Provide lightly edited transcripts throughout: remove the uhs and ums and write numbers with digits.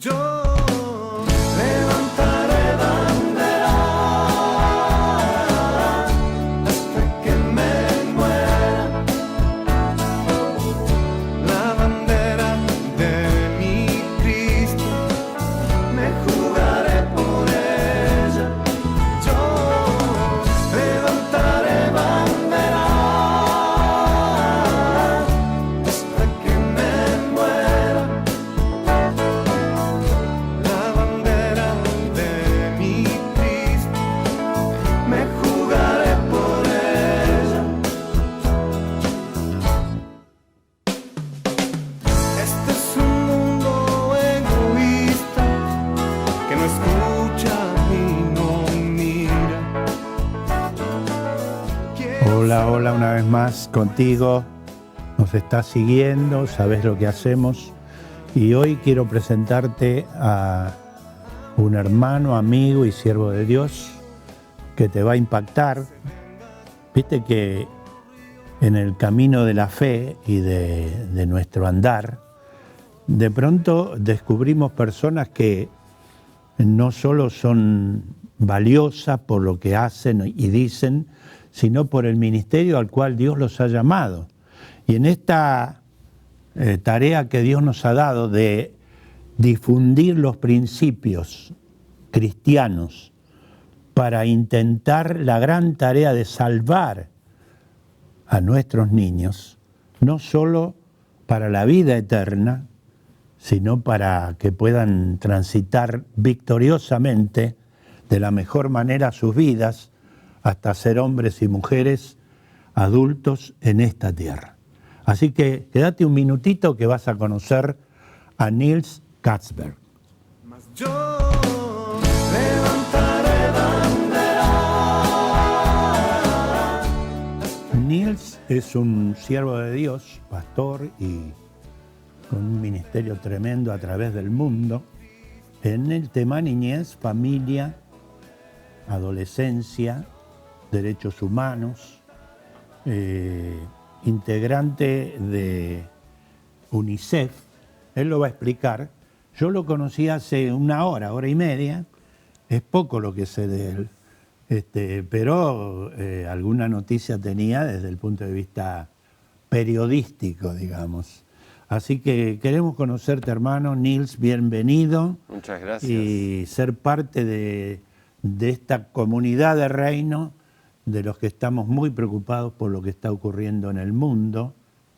Yo levantaré bandera hasta que me muera, la bandera de mi Cristo, me jugaré por ella. Yo levantaré bandera hasta que me muera. Hola, hola, una vez más contigo. Nos estás siguiendo, sabes lo que hacemos. Y hoy quiero presentarte a un hermano, amigo y siervo de Dios que te va a impactar. Viste que en el camino de la fe y de nuestro andar, de pronto descubrimos personas que no solo son valiosas por lo que hacen y dicen, sino por el ministerio al cual Dios los ha llamado. Y en esta tarea que Dios nos ha dado de difundir los principios cristianos para intentar la gran tarea de salvar a nuestros niños, no solo para la vida eterna, sino para que puedan transitar victoriosamente de la mejor manera sus vidas hasta ser hombres y mujeres adultos en esta tierra. Así que quédate un minutito que vas a conocer a Nils Katzberg. Yo levantaré bandera. Nils es un siervo de Dios, pastor y con un ministerio tremendo a través del mundo en el tema niñez, familia, adolescencia, derechos humanos, integrante de UNICEF. Él lo va a explicar. Yo lo conocí hace una hora y media, es poco lo que sé de él, pero alguna noticia tenía desde el punto de vista periodístico, digamos. Así que queremos conocerte, hermano. Nils, bienvenido. Muchas gracias. Y ser parte de esta comunidad de reino, de los que estamos muy preocupados por lo que está ocurriendo en el mundo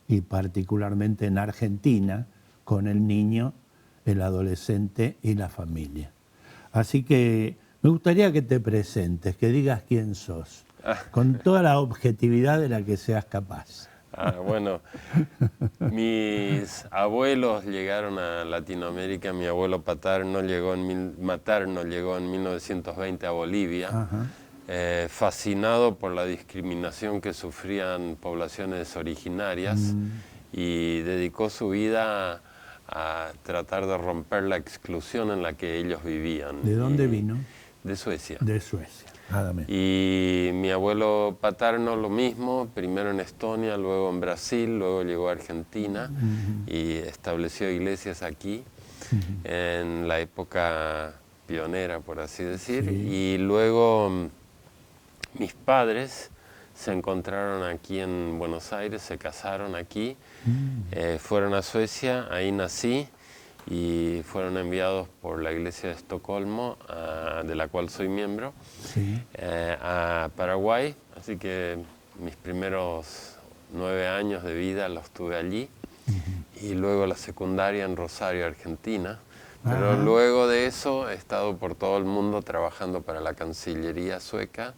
y particularmente en Argentina con el niño, el adolescente y la familia. Así que me gustaría que te presentes, que digas quién sos, con toda la objetividad de la que seas capaz. Bueno, mis abuelos llegaron a Latinoamérica. Mi abuelo materno llegó en 1920 a Bolivia, fascinado por la discriminación que sufrían poblaciones originarias y dedicó su vida a tratar de romper la exclusión en la que ellos vivían. ¿De dónde vino? De Suecia. De Suecia. Y mi abuelo paterno lo mismo, primero en Estonia, luego en Brasil, luego llegó a Argentina y estableció iglesias aquí en la época pionera, por así decir. Sí. Y luego mis padres se encontraron aquí en Buenos Aires, se casaron aquí, fueron a Suecia, ahí nací. Y fueron enviados por la iglesia de Estocolmo, de la cual soy miembro, a Paraguay. Así que mis primeros 9 años de vida los tuve allí. Y luego la secundaria en Rosario, Argentina. Pero luego de eso he estado por todo el mundo trabajando para la Cancillería sueca,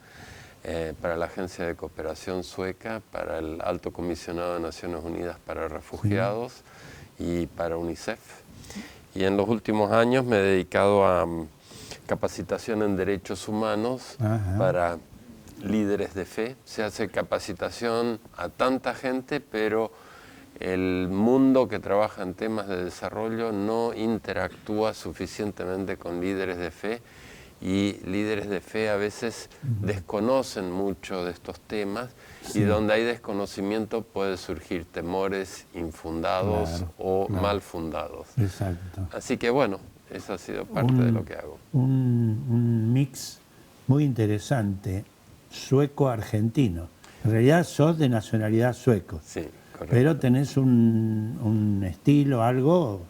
para la Agencia de Cooperación sueca, para el Alto Comisionado de Naciones Unidas para Refugiados y para UNICEF. Y en los últimos años me he dedicado a capacitación en derechos humanos para líderes de fe. Se hace capacitación a tanta gente, pero el mundo que trabaja en temas de desarrollo no interactúa suficientemente con líderes de fe, y líderes de fe a veces desconocen mucho de estos temas, y donde hay desconocimiento puede surgir temores infundados o mal fundados. Exacto. Así que bueno, eso ha sido parte de lo que hago. Un mix muy interesante, sueco-argentino. En realidad sos de nacionalidad sueco, Sí, correcto. pero tenés un estilo, algo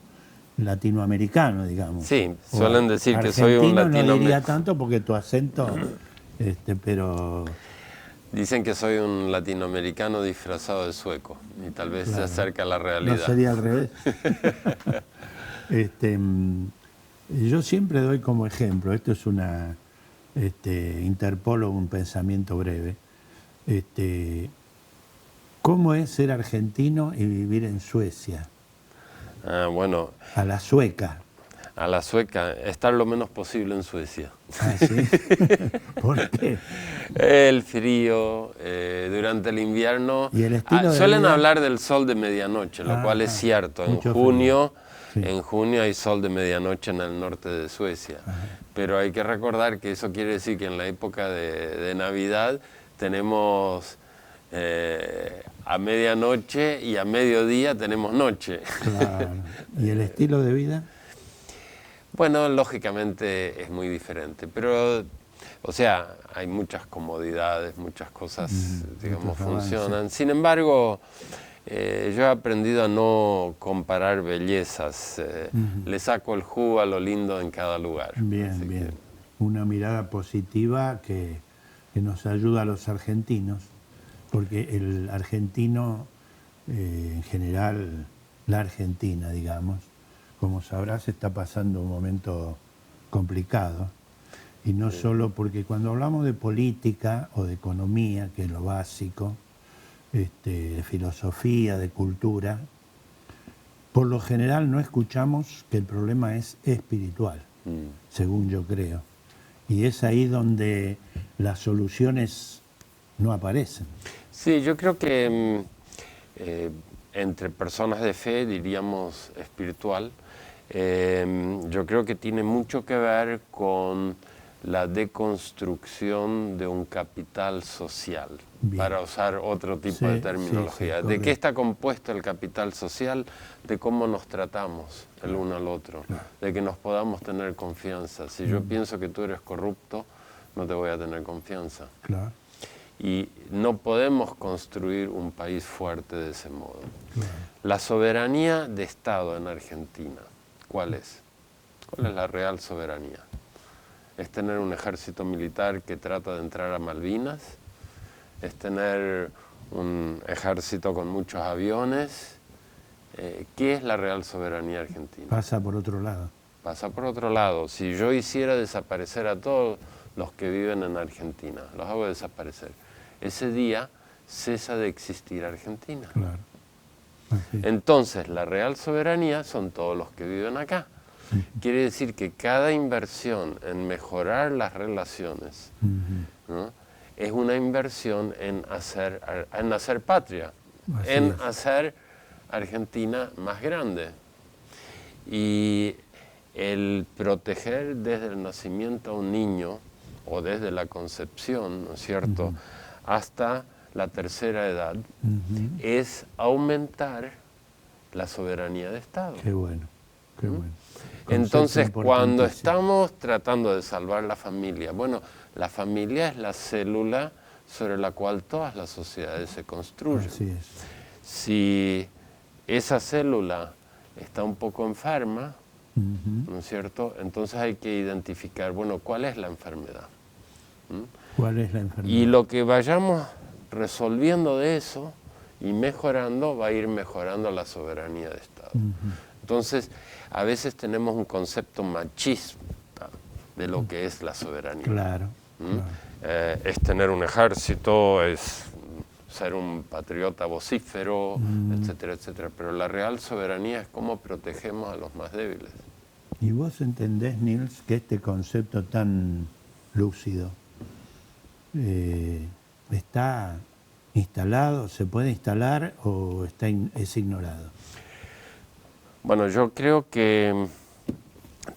latinoamericano, digamos. Sí, O suelen decir que soy un argentino no diría latinoamericano. tanto porque tu acento, pero Dicen que soy un latinoamericano disfrazado de sueco y tal vez se acerca a la no realidad. sería al revés. Yo siempre doy como ejemplo, esto es una, interpolo un pensamiento breve, ¿cómo es ser argentino y vivir en Suecia? Bueno, A la sueca. a la sueca, estar lo menos posible en Suecia. ¿Ah, sí? ¿Por qué? El frío, durante el invierno. ¿Y el estilo de Suelen vida? hablar del sol de medianoche, lo cual es cierto. En mucho junio, frío. Sí. en junio hay sol de medianoche en el norte de Suecia. Pero hay que recordar que eso quiere decir que en la época de Navidad tenemos a medianoche y a mediodía tenemos noche. Claro. ¿Y el estilo de vida? Bueno, lógicamente es muy diferente, pero, o sea, hay muchas comodidades, muchas cosas, digamos, muchos avances. funcionan. Sin embargo, yo he aprendido a no comparar bellezas, le saco el jugo a lo lindo en cada lugar. Bien, Así bien. que, Una mirada positiva que nos ayuda a los argentinos, porque el argentino, en general, la Argentina, digamos, como sabrás, está pasando un momento complicado. Y no solo porque cuando hablamos de política o de economía, que es lo básico, de filosofía, de cultura, por lo general no escuchamos que el problema es espiritual, según yo creo. Y es ahí donde las soluciones no aparecen. sí, yo creo que entre personas de fe, diríamos espiritual, yo creo que tiene mucho que ver con la deconstrucción de un capital social, Bien. para usar otro tipo de terminología. sí, ¿De qué correcto. está compuesto el capital social? De cómo nos tratamos el uno al otro, de que nos podamos tener confianza. Si yo pienso que tú eres corrupto, no te voy a tener confianza. Claro, Y no podemos construir un país fuerte de ese modo. claro. La soberanía de Estado en Argentina, ¿cuál es? ¿Cuál es la real soberanía? ¿Es tener un ejército militar que trata de entrar a Malvinas? ¿Es tener un ejército con muchos aviones? ¿Qué es la real soberanía argentina? Pasa por otro lado. Pasa por otro lado. Si yo hiciera desaparecer a todos los que viven en Argentina, los hago desaparecer, ese día cesa de existir Argentina. Claro. Así es. Entonces, la real soberanía son todos los que viven acá. Quiere decir que cada inversión en mejorar las relaciones, ¿no?, es una inversión en hacer patria, Así en es. hacer Argentina más grande. Y el proteger desde el nacimiento a un niño, o desde la concepción, ¿no es cierto?, hasta la tercera edad, es aumentar la soberanía de Estado. Qué bueno, qué bueno. Entonces, Concepto cuando importantísimo. estamos tratando de salvar la familia, bueno, la familia es la célula sobre la cual todas las sociedades se construyen. Así es. Si esa célula está un poco enferma, ¿no es cierto?, entonces hay que identificar, bueno, ¿cuál es la enfermedad? ¿Cuál es la enfermedad? Y lo que vayamos resolviendo de eso y mejorando, va a ir mejorando la soberanía de Estado. Entonces, a veces tenemos un concepto machista de lo que es la soberanía. Claro, claro. Es tener un ejército, es ser un patriota vocífero, etcétera, etcétera. Pero la real soberanía es cómo protegemos a los más débiles. ¿Y vos entendés, Nils, que este concepto tan lúcido está instalado, se puede instalar o es ignorado? Bueno, yo creo que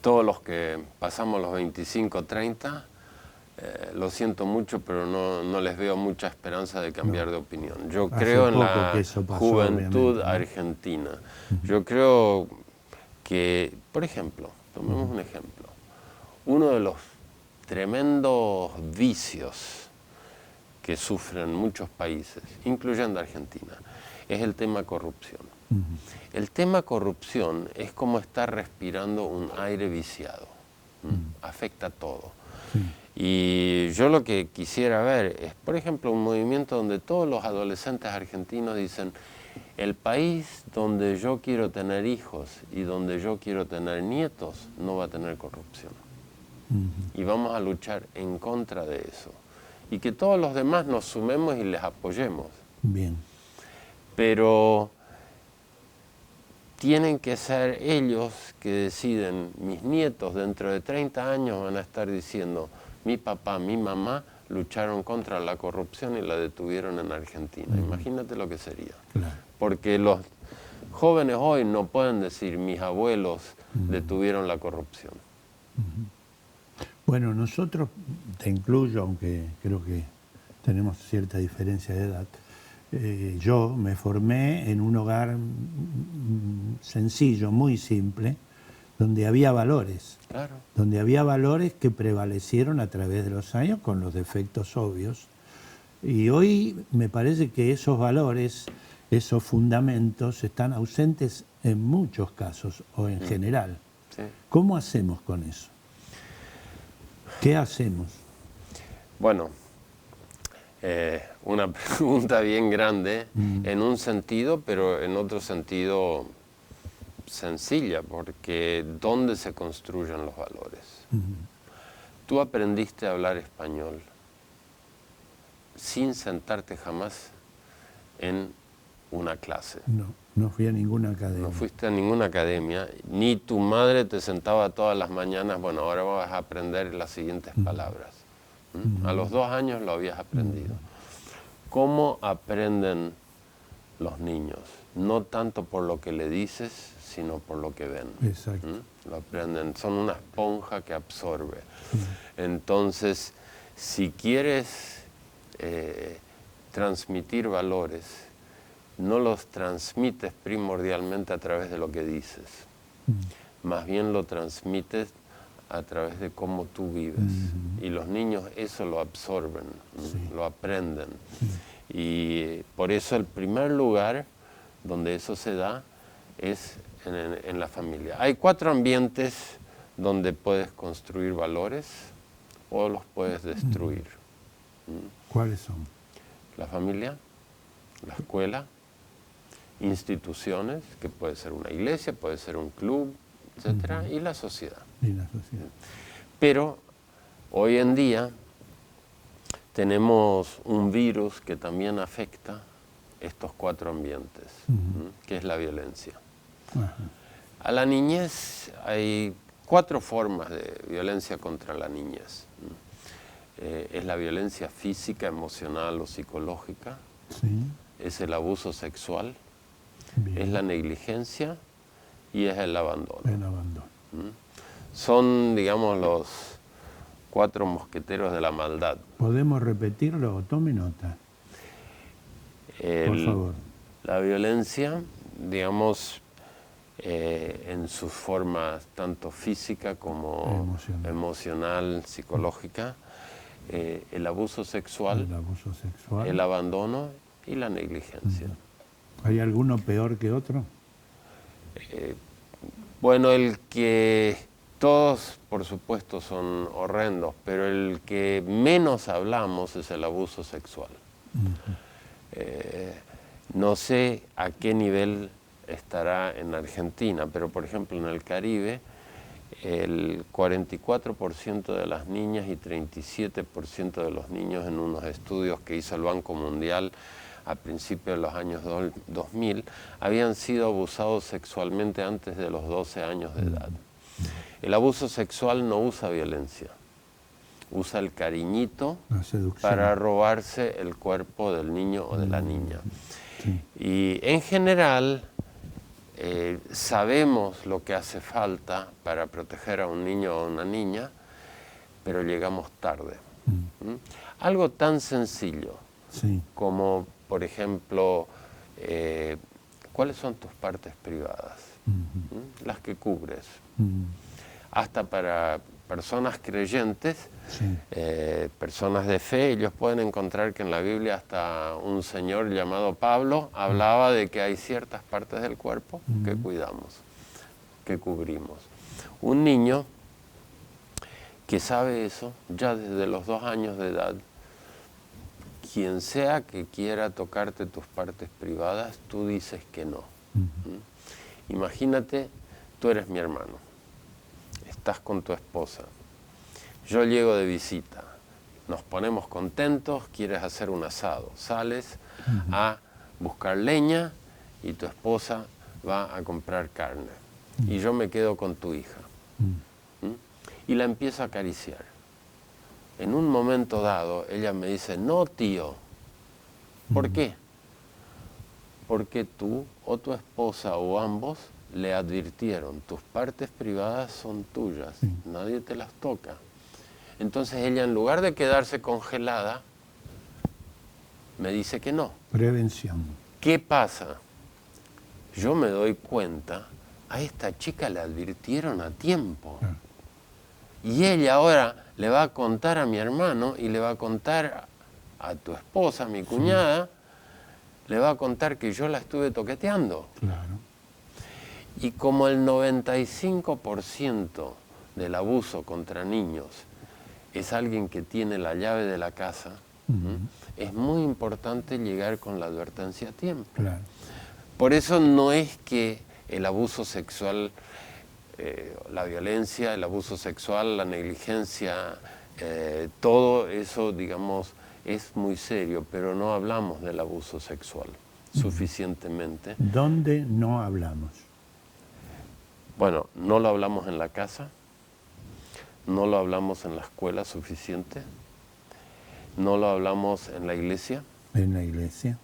todos los que pasamos los 25, 30, lo siento mucho, pero no les veo mucha esperanza de cambiar de opinión. Yo Hace creo en poco la que eso pasó, juventud obviamente, ¿no? argentina. Yo creo que, por ejemplo, Tomemos un ejemplo. Uno de los tremendos vicios que sufren muchos países, incluyendo Argentina, es el tema corrupción. El tema corrupción es como estar respirando un aire viciado. Afecta todo. Y yo lo que quisiera ver es, por ejemplo, un movimiento donde todos los adolescentes argentinos dicen: el país donde yo quiero tener hijos y donde yo quiero tener nietos no va a tener corrupción. Y vamos a luchar en contra de eso. Y que todos los demás nos sumemos y les apoyemos. Bien. Pero tienen que ser ellos que deciden. Mis nietos dentro de 30 años van a estar diciendo: mi papá, mi mamá lucharon contra la corrupción y la detuvieron en Argentina. Imagínate lo que sería. Claro. Porque los jóvenes hoy no pueden decir: mis abuelos detuvieron la corrupción. Bueno, nosotros, te incluyo, aunque creo que tenemos cierta diferencia de edad, yo me formé en un hogar sencillo, muy simple, donde había valores. Claro. Donde había valores que prevalecieron a través de los años con los defectos obvios. Y hoy me parece que esos valores, esos fundamentos están ausentes en muchos casos o en general. Sí. ¿Cómo hacemos con eso? ¿Qué hacemos? Bueno, una pregunta bien grande en un sentido, pero en otro sentido sencilla, porque ¿dónde se construyen los valores? Tú aprendiste a hablar español sin sentarte jamás en una clase. No fui a ninguna academia. No fuiste a ninguna academia, ni tu madre te sentaba todas las mañanas: bueno, ahora vas a aprender las siguientes palabras. A los 2 años lo habías aprendido. ¿Cómo aprenden los niños? No tanto por lo que le dices, sino por lo que ven. Exacto. Lo aprenden, son una esponja que absorbe. Entonces, si quieres transmitir valores, no los transmites primordialmente a través de lo que dices. Más bien lo transmites a través de cómo tú vives. Y los niños eso lo absorben, lo aprenden. Y por eso el primer lugar donde eso se da es en la familia. Hay 4 ambientes donde puedes construir valores o los puedes destruir. ¿Cuáles son? La familia, la escuela, instituciones, que puede ser una iglesia, puede ser un club, etcétera, y la sociedad. Y la sociedad. Pero hoy en día tenemos un virus que también afecta estos 4 ambientes, que es la violencia. A la niñez hay 4 formas de violencia contra la niñez. Es la violencia física, emocional o psicológica, es el abuso sexual, es la negligencia y es el abandono. El abandono. Son, digamos, los 4 mosqueteros de la maldad. ¿Podemos repetirlo? Tome nota. Por favor. La violencia, digamos, en sus formas tanto física como emocional, psicológica, el abuso sexual, el abandono y la negligencia. ¿Hay alguno peor que otro? Bueno, el que todos, por supuesto, son horrendos, pero el que menos hablamos es el abuso sexual. No sé a qué nivel estará en Argentina, pero por ejemplo en el Caribe, el 44% de las niñas y 37% de los niños, en unos estudios que hizo el Banco Mundial a principios de los años 2000, habían sido abusados sexualmente antes de los 12 años de edad. El abuso sexual no usa violencia, usa el cariñito para robarse el cuerpo del niño o de la niña. Y en general sabemos lo que hace falta para proteger a un niño o a una niña, pero llegamos tarde. Algo tan sencillo como, por ejemplo, ¿cuáles son tus partes privadas? Las que cubres. hasta para personas creyentes, Sí. personas de fe, ellos pueden encontrar que en la Biblia hasta un señor llamado Pablo hablaba de que hay ciertas partes del cuerpo que cuidamos, que cubrimos. Un niño que sabe eso, ya desde los 2 años de edad, quien sea que quiera tocarte tus partes privadas, tú dices que no. ¿Mm? Imagínate, tú eres mi hermano, estás con tu esposa, yo llego de visita, nos ponemos contentos, quieres hacer un asado, sales a buscar leña y tu esposa va a comprar carne y yo me quedo con tu hija. Y la empiezo a acariciar. En un momento dado, ella me dice, no, tío. ¿Por qué? Porque tú o tu esposa o ambos le advirtieron, tus partes privadas son tuyas, nadie te las toca. Entonces ella, en lugar de quedarse congelada, me dice que no. Prevención. ¿Qué pasa? Yo me doy cuenta, a esta chica le advirtieron a tiempo. Y ella ahora le va a contar a mi hermano y le va a contar a tu esposa, a mi cuñada, le va a contar que yo la estuve toqueteando. Claro. Y como el 95% del abuso contra niños es alguien que tiene la llave de la casa, es muy importante llegar con la advertencia a tiempo. Claro. Por eso no es que el abuso sexual, la violencia, el abuso sexual, la negligencia, todo eso, digamos, es muy serio, pero no hablamos del abuso sexual suficientemente. ¿Dónde no hablamos? Bueno, no lo hablamos en la casa, no lo hablamos en la escuela suficiente, no lo hablamos en la iglesia. En la iglesia.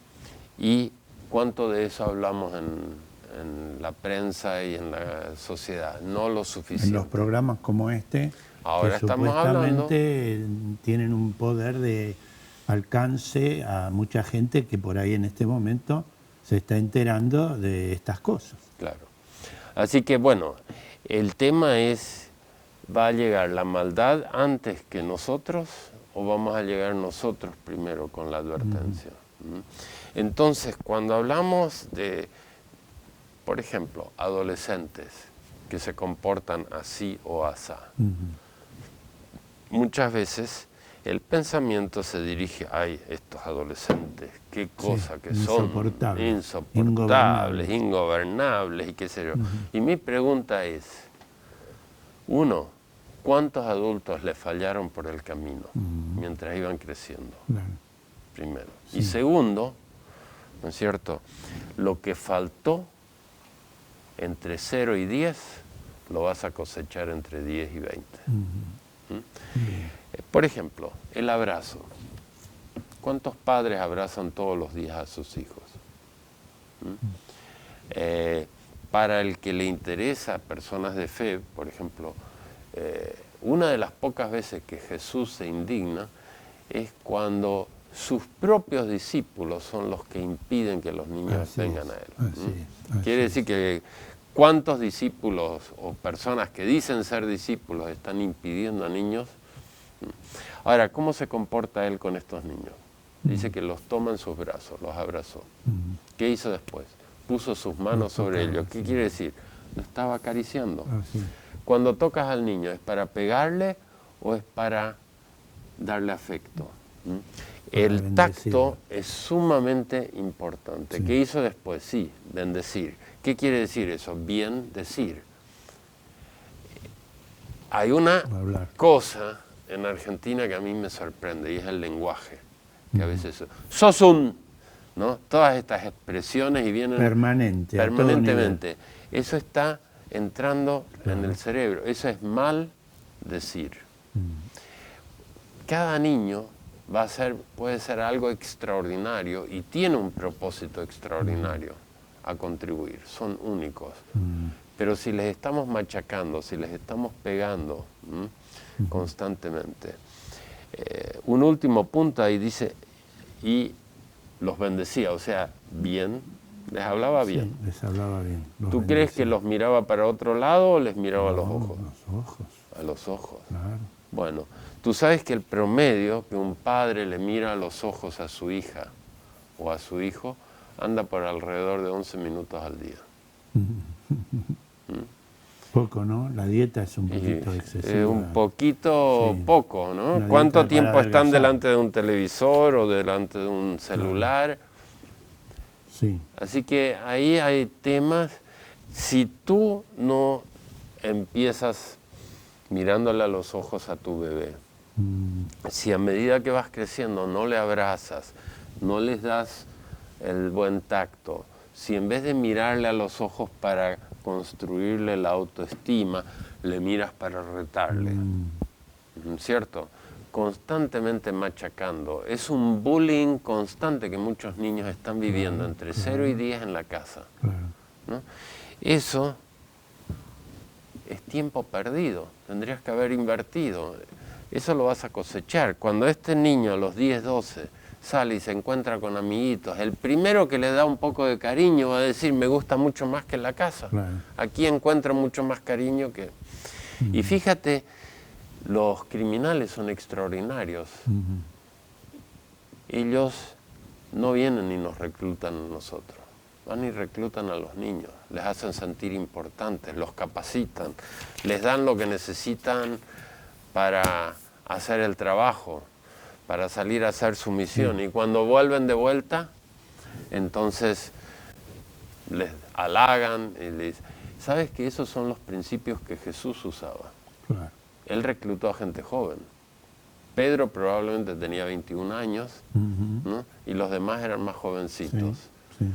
¿Y cuánto de eso hablamos en la prensa y en la sociedad? No lo suficiente. En los programas como este, Ahora que estamos hablando. supuestamente tienen un poder de alcance a mucha gente que por ahí en este momento se está enterando de estas cosas. Claro. Así que bueno, el tema es, ¿va a llegar la maldad antes que nosotros o vamos a llegar nosotros primero con la advertencia? Entonces, cuando hablamos de, por ejemplo, adolescentes que se comportan así o asá, muchas veces el pensamiento se dirige, ay, estos adolescentes, qué cosa que son, insoportables, ingobernables y qué sé yo. Y mi pregunta es, uno, ¿cuántos adultos le fallaron por el camino mientras iban creciendo? Claro. Primero. Y segundo, ¿no es cierto? Lo que faltó entre 0 y 10, lo vas a cosechar entre 10 y 20. Por ejemplo, el abrazo. ¿Cuántos padres abrazan todos los días a sus hijos? Para el que le interesa, personas de fe, por ejemplo, una de las pocas veces que Jesús se indigna es cuando sus propios discípulos son los que impiden que los niños vengan a Él. Quiere decir que ¿cuántos discípulos o personas que dicen ser discípulos están impidiendo a niños? Ahora, ¿cómo se comporta Él con estos niños? Dice que los toma en sus brazos, los abrazó. ¿Qué hizo después? Puso sus manos sobre ellos. ¿Qué quiere decir? Lo estaba acariciando. Cuando tocas al niño, ¿es para pegarle o es para darle afecto? El tacto es sumamente importante. ¿Qué hizo después? Sí, bendecir. ¿Qué quiere decir eso? Bien decir. Hay una cosa en Argentina que a mí me sorprende y es el lenguaje. Que a veces sos un, ¿no? Todas estas expresiones y vienen permanentemente. Eso está entrando en el cerebro. Eso es mal decir. Cada niño puede ser algo extraordinario y tiene un propósito extraordinario a contribuir. Son únicos. Pero si les estamos machacando, si les estamos pegando constantemente. Un último punto ahí dice, y los bendecía, o sea, bien Les hablaba bien. Sí, les hablaba bien. ¿Tú crees que los miraba para otro lado o les miraba a los ojos? Los ojos, A los ojos. claro. Bueno, tú sabes que el promedio que un padre le mira a los ojos a su hija o a su hijo anda por alrededor de 11 minutos al día. Poco, ¿no? La dieta es un poquito excesiva. Un poquito Sí. poco, ¿no? Una ¿Cuánto dieta tiempo para están adelgazar. delante de un televisor o delante de un celular? Sí, Así que ahí hay temas. Si tú no empiezas mirándole a los ojos a tu bebé, si a medida que vas creciendo no le abrazas, no les das el buen tacto, si en vez de mirarle a los ojos para construirle la autoestima, le miras para retarle, ¿cierto? Constantemente machacando. Es un bullying constante que muchos niños están viviendo entre 0 y 10 en la casa, claro. ¿no? Eso es tiempo perdido, tendrías que haber invertido. Eso lo vas a cosechar. Cuando este niño a los 10, 12 sale y se encuentra con amiguitos, el primero que le da un poco de cariño va a decir, me gusta mucho más que en la casa. Claro. Aquí encuentro mucho más cariño que... Y fíjate, los criminales son extraordinarios. Ellos no vienen y nos reclutan a nosotros. Van y reclutan a los niños, les hacen sentir importantes, los capacitan, les dan lo que necesitan para hacer el trabajo, para salir a hacer su misión. Y cuando vuelven de vuelta, entonces les halagan y les... ¿Sabes que esos son los principios que Jesús usaba? Claro. Él reclutó a gente joven. Pedro probablemente tenía 21 años, ¿no? Y los demás eran más jovencitos. Sí.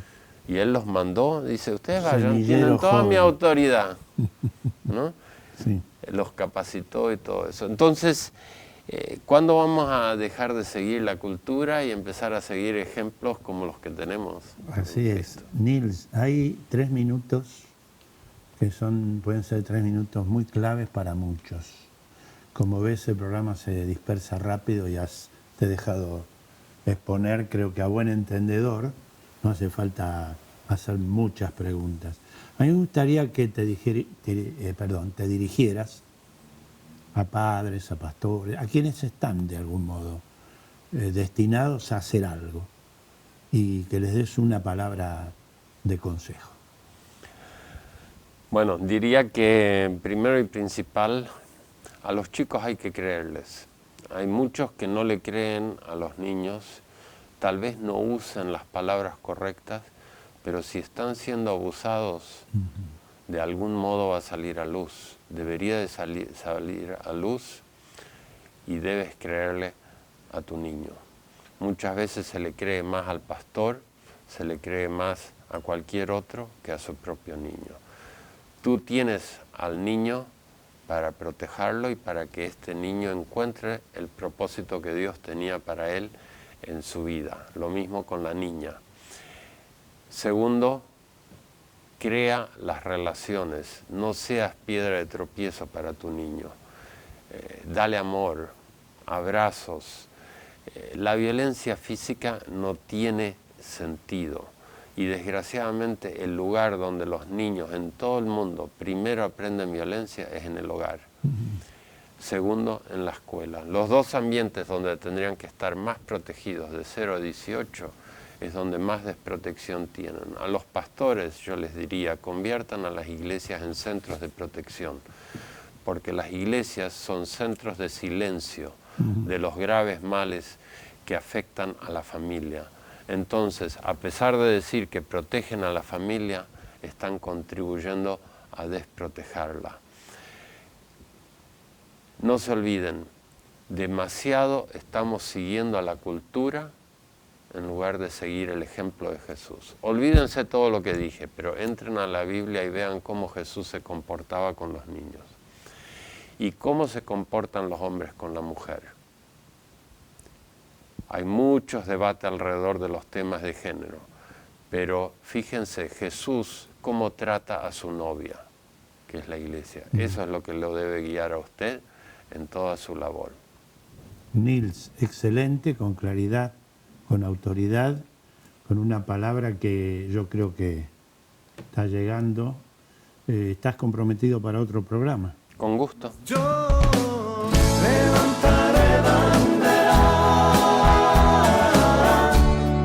Y él los mandó, dice, ustedes vayan, Semillero tienen toda joven. mi autoridad, ¿no? Sí. Los capacitó y todo eso. Entonces, ¿cuándo vamos a dejar de seguir la cultura y empezar a seguir ejemplos como los que tenemos? Así es. Nils, hay 3 minutos que pueden ser 3 minutos muy claves para muchos. Como ves, el programa se dispersa rápido y te he dejado exponer, creo que a buen entendedor, no hace falta hacer muchas preguntas. A mí me gustaría que te dirigieras a padres, a pastores, a quienes están de algún modo destinados a hacer algo y que les des una palabra de consejo. Bueno, diría que primero y principal, a los chicos hay que creerles. Hay muchos que no le creen a los niños, tal vez no usan las palabras correctas, pero si están siendo abusados, de algún modo va a salir a luz. Debería de salir a luz y debes creerle a tu niño. Muchas veces se le cree más al pastor, se le cree más a cualquier otro que a su propio niño. Tú tienes al niño para protegerlo y para que este niño encuentre el propósito que Dios tenía para él en su vida. Lo mismo con la niña. Segundo, crea las relaciones. No seas piedra de tropiezo para tu niño. Dale amor, abrazos. La violencia física no tiene sentido. Y desgraciadamente el lugar donde los niños en todo el mundo primero aprenden violencia es en el hogar. Segundo, en la escuela. Los dos ambientes donde tendrían que estar más protegidos, de 0 a 18, es donde más desprotección tienen. A los pastores yo les diría, conviertan a las iglesias en centros de protección, porque las iglesias son centros de silencio de los graves males que afectan a la familia. Entonces, a pesar de decir que protegen a la familia, están contribuyendo a desprotegerla. No se olviden, demasiado estamos siguiendo a la cultura en lugar de seguir el ejemplo de Jesús. Olvídense todo lo que dije, pero entren a la Biblia y vean cómo Jesús se comportaba con los niños y cómo se comportan los hombres con la mujer. Hay muchos debates alrededor de los temas de género, pero fíjense, Jesús cómo trata a su novia, que es la iglesia. Eso es lo que lo debe guiar a usted en toda su labor. Nils, excelente, con claridad, con autoridad, con una palabra que yo creo que está llegando. ¿Estás comprometido para otro programa? Con gusto. Yo levantaré bandera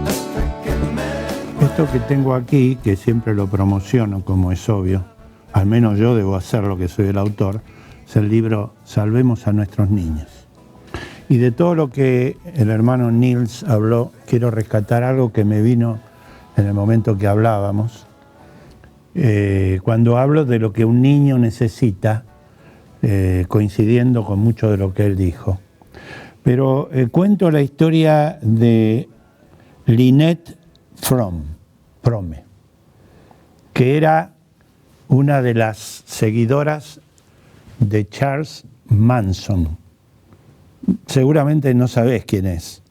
hasta que me... Esto que tengo aquí, que siempre lo promociono, como es obvio, al menos yo debo hacerlo, que soy el autor, es el libro Salvemos a nuestros niños. Y de todo lo que el hermano Nils habló, quiero rescatar algo que me vino en el momento que hablábamos. Cuando hablo de lo que un niño necesita, coincidiendo con mucho de lo que él dijo. Pero cuento la historia de Lynette Frome, que era una de las seguidoras de Charles Manson. Seguramente no sabés quién es.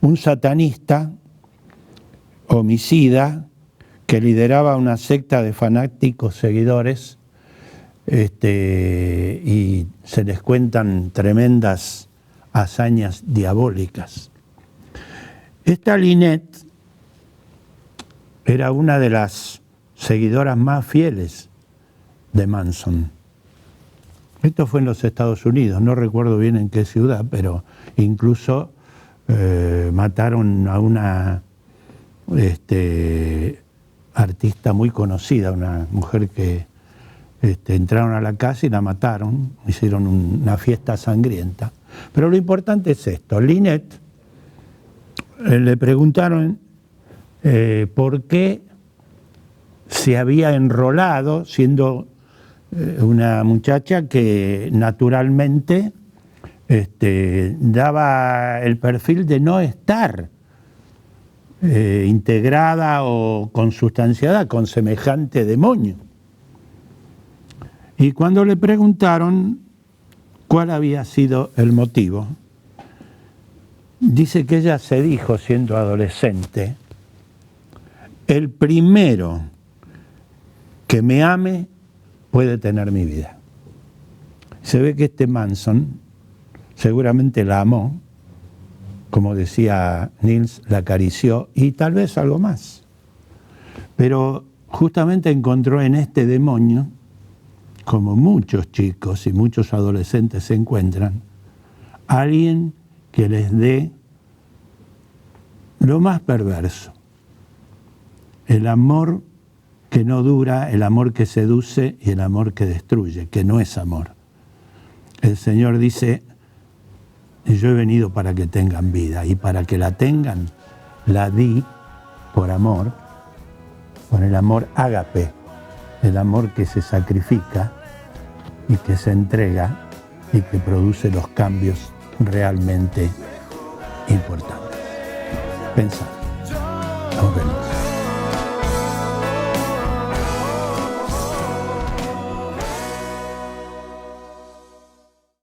Un satanista, homicida, que lideraba una secta de fanáticos seguidores, y se les cuentan tremendas hazañas diabólicas. Esta Lynette era una de las seguidoras más fieles de Manson. Esto fue en los Estados Unidos, no recuerdo bien en qué ciudad, pero incluso mataron a una artista muy conocida, una mujer que entraron a la casa y la mataron, hicieron una fiesta sangrienta. Pero lo importante es esto. Lynette le preguntaron por qué se había enrolado, siendo una muchacha que naturalmente daba el perfil de no estar integrada o consustanciada con semejante demonio. Y cuando le preguntaron cuál había sido el motivo, dice que ella se dijo, siendo adolescente, el primero que me ame puede tener mi vida. Se ve que este Manson seguramente la amó, como decía Nils, la acarició y tal vez algo más. Pero justamente encontró en este demonio, como muchos chicos y muchos adolescentes se encuentran, alguien que les dé lo más perverso, el amor que no dura, el amor que seduce y el amor que destruye, que no es amor. El Señor dice, yo he venido para que tengan vida y para que la tengan, la di por amor, con el amor ágape, el amor que se sacrifica y que se entrega y que produce los cambios realmente importantes. Pensad. Nos vemos.